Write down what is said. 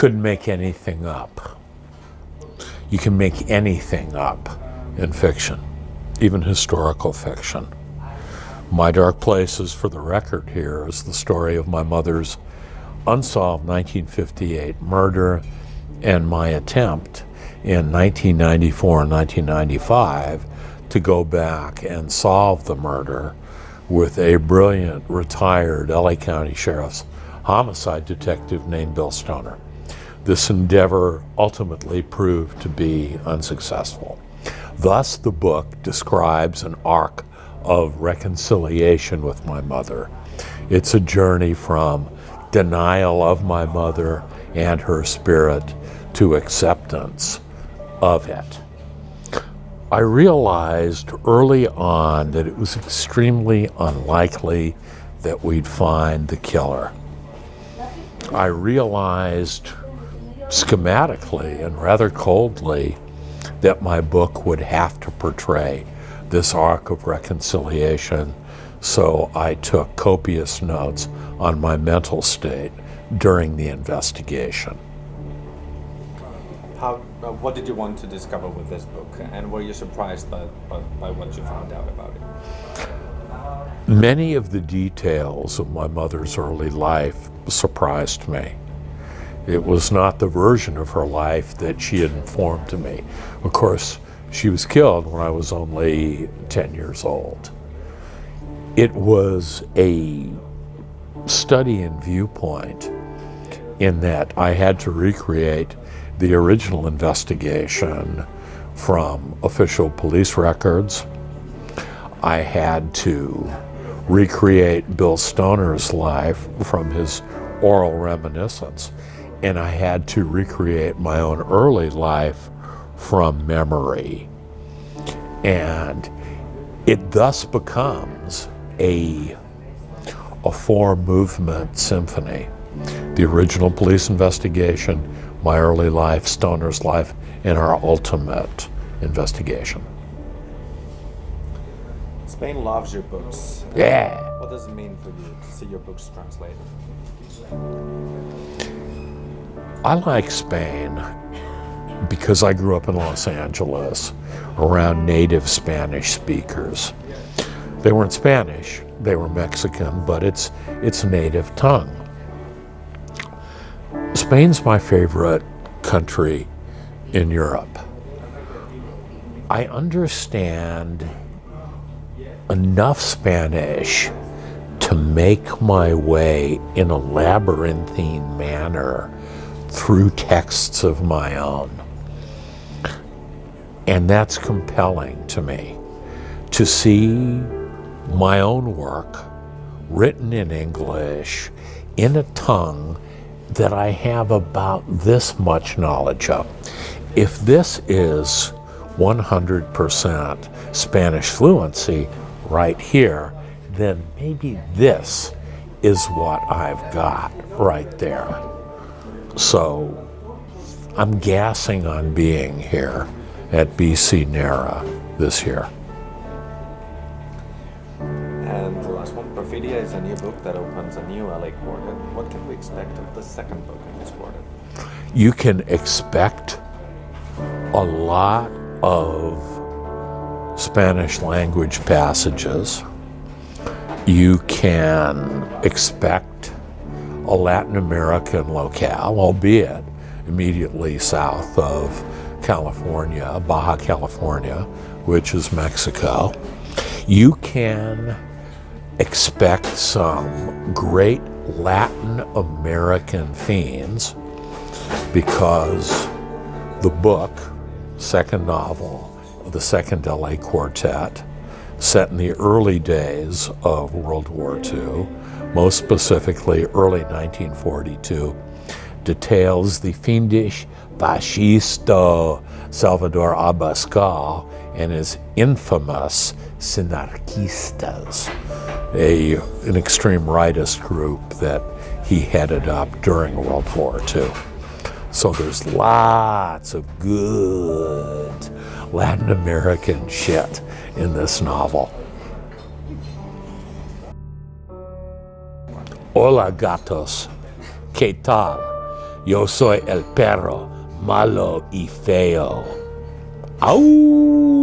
couldn't make anything up. You can make anything up in fiction, even historical fiction. My Dark Places, for the record here, is the story of my mother's unsolved 1958 murder and my attempt in 1994 and 1995 to go back and solve the murder with a brilliant retired LA County Sheriff's homicide detective named Bill Stoner. This endeavor ultimately proved to be unsuccessful. Thus, the book describes an arc of reconciliation with my mother. It's a journey from denial of my mother and her spirit to acceptance of it. I realized early on that it was extremely unlikely that we'd find the killer. I realized schematically and rather coldly that my book would have to portray this arc of reconciliation, so I took copious notes on my mental state during the investigation. What did you want to discover with this book, and were you surprised by what you found out about it? Many of the details of my mother's early life surprised me. It was not the version of her life that she had informed to me. Of course, she was killed when I was only 10 years old. It was a study in viewpoint in that I had to recreate the original investigation from official police records. I had to recreate Bill Stoner's life from his oral reminiscence, and I had to recreate my own early life from memory. And it thus becomes a four-movement symphony. The original police investigation, my early life, Stoner's life, and our ultimate investigation. Spain loves your books. Yeah. What does it mean for you to see your books translated? I like Spain because I grew up in Los Angeles around native Spanish speakers. They weren't Spanish, they were Mexican, but it's native tongue. Spain's my favorite country in Europe. I understand enough Spanish to make my way in a labyrinthine manner through texts of my own. And that's compelling to me, to see my own work written in English in a tongue that I have about this much knowledge of. If this is 100% Spanish fluency right here, then maybe this is what I've got right there. So I'm gassing on being here at BC NARA this year. And the last one, Perfidia, is a new book that opens a new LA quartet. What can we expect of the second book in this quartet? You can expect a lot of Spanish language passages. You can expect a Latin American locale, albeit immediately south of California, Baja California, which is Mexico. You can expect some great Latin American themes because the book, second novel, the second LA Quartet, set in the early days of World War II, most specifically early 1942, details the fiendish fascisto Salvador Abascal and his infamous Sinarquistas, an extreme rightist group that he headed up during World War II. So there's lots of good Latin American shit in this novel. Hola gatos, ¿qué tal? Yo soy el perro malo y feo. ¡Au!